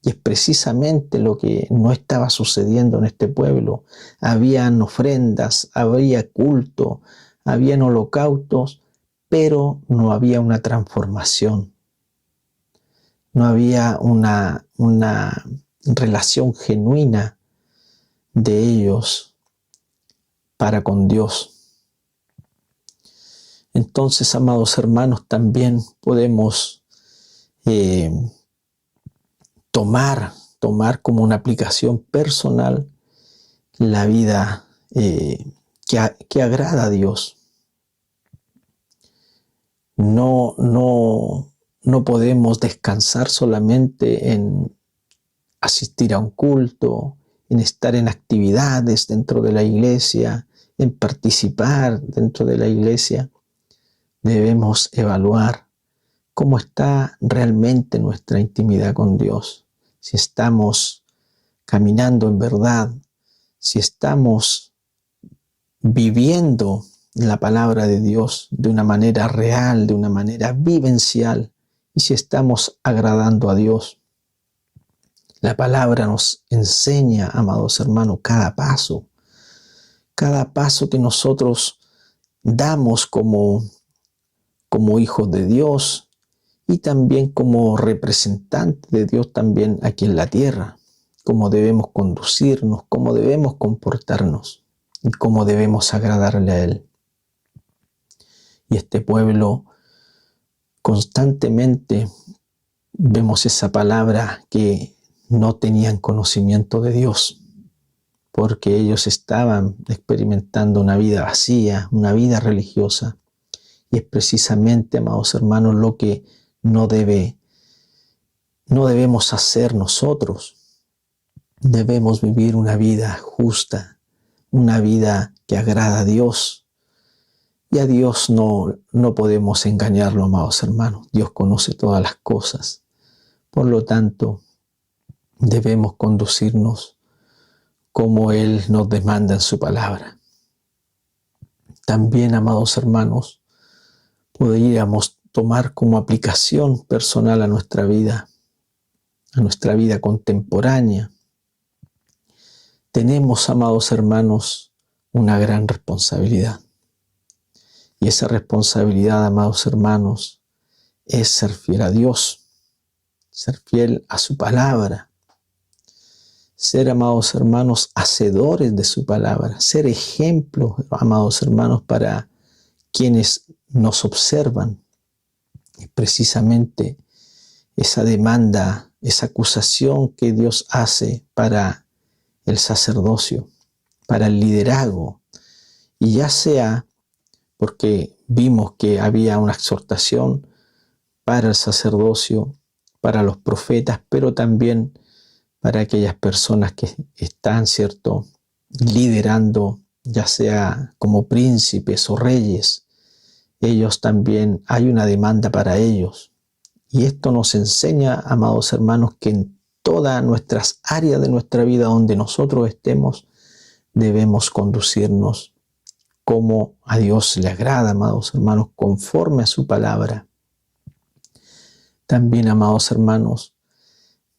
Y es precisamente lo que no estaba sucediendo en este pueblo. Habían ofrendas, había culto, habían holocaustos, pero no había una transformación. No había una relación genuina de ellos para con Dios. Entonces, amados hermanos, también podemos eh, tomar como una aplicación personal la vida que agrada a Dios. No podemos descansar solamente en asistir a un culto, en estar en actividades dentro de la iglesia, en participar dentro de la iglesia. Debemos evaluar cómo está realmente nuestra intimidad con Dios. Si estamos caminando en verdad, si estamos viviendo la palabra de Dios de una manera real, de una manera vivencial, y si estamos agradando a Dios. La palabra nos enseña, amados hermanos, cada paso que nosotros damos como hijos de Dios y también como representantes de Dios también aquí en la tierra, cómo debemos conducirnos, cómo debemos comportarnos y cómo debemos agradarle a Él. Y este pueblo constantemente vemos esa palabra que no tenían conocimiento de Dios, porque ellos estaban experimentando una vida vacía, una vida religiosa. Y es precisamente, amados hermanos, lo que no debemos hacer nosotros. Debemos vivir una vida justa, una vida que agrada a Dios. Y a Dios no podemos engañarlo, amados hermanos. Dios conoce todas las cosas. Por lo tanto, debemos conducirnos como Él nos demanda en su palabra. También, amados hermanos, podríamos tomar como aplicación personal a nuestra vida contemporánea. Tenemos, amados hermanos, una gran responsabilidad. Y esa responsabilidad, amados hermanos, es ser fiel a Dios, ser fiel a su palabra, ser, amados hermanos, hacedores de su palabra, ser ejemplos, amados hermanos, para quienes nos observan. Es precisamente esa demanda, esa acusación que Dios hace para el sacerdocio, para el liderazgo, y ya sea porque vimos que había una exhortación para el sacerdocio, para los profetas, pero también para aquellas personas que están, ¿cierto?, liderando, ya sea como príncipes o reyes. Ellos también, hay una demanda para ellos. Y esto nos enseña, amados hermanos, que en todas nuestras áreas de nuestra vida donde nosotros estemos, debemos conducirnos como a Dios le agrada, amados hermanos, conforme a su palabra. También, amados hermanos,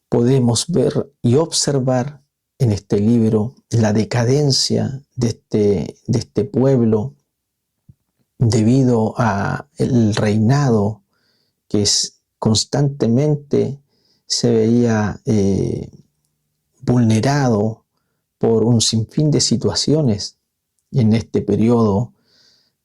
podemos ver y observar en este libro la decadencia de este pueblo debido a el reinado que constantemente se veía vulnerado por un sinfín de situaciones. En este periodo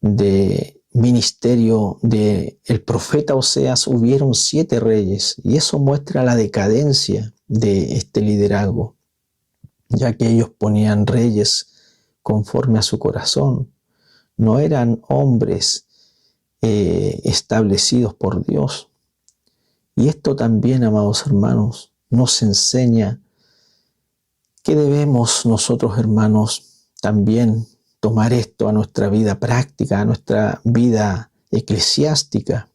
de ministerio del profeta Oseas hubieron 7 reyes, y eso muestra la decadencia de este liderazgo, ya que ellos ponían reyes conforme a su corazón. No eran hombres establecidos por Dios. Y esto también, amados hermanos, nos enseña que debemos nosotros, hermanos, también tomar esto a nuestra vida práctica, a nuestra vida eclesiástica.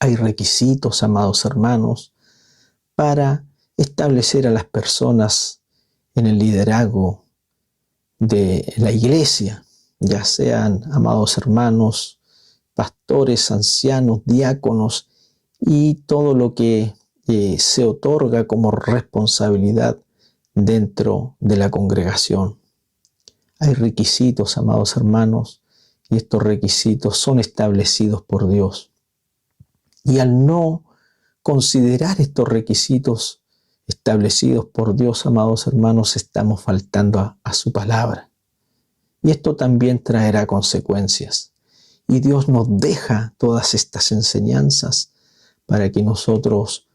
Hay requisitos, amados hermanos, para establecer a las personas en el liderazgo de la iglesia, ya sean, amados hermanos, pastores, ancianos, diáconos y todo lo que se otorga como responsabilidad dentro de la congregación. Hay requisitos, amados hermanos, y estos requisitos son establecidos por Dios. Y al no considerar estos requisitos establecidos por Dios, amados hermanos, estamos faltando a su palabra. Y esto también traerá consecuencias. Y Dios nos deja todas estas enseñanzas para que nosotros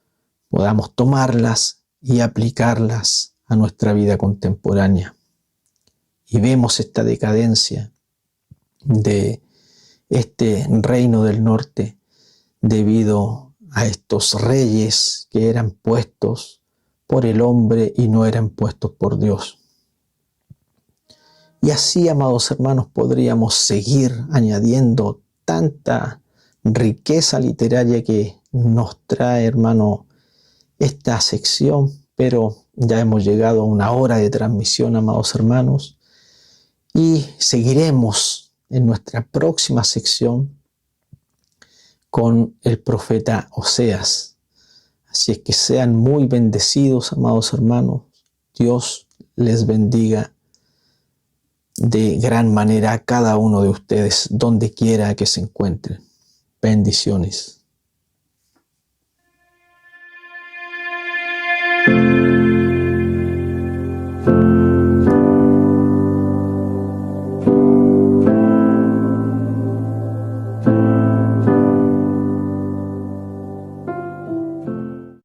podamos tomarlas y aplicarlas a nuestra vida contemporánea. Y vemos esta decadencia de este reino del norte debido a estos reyes que eran puestos por el hombre y no eran puestos por Dios. Y así, amados hermanos, podríamos seguir añadiendo tanta riqueza literaria que nos trae, hermano, esta sección, pero ya hemos llegado a una hora de transmisión, amados hermanos, y seguiremos en nuestra próxima sección con el profeta Oseas. Así es que sean muy bendecidos, amados hermanos. Dios les bendiga de gran manera a cada uno de ustedes, donde quiera que se encuentren. Bendiciones.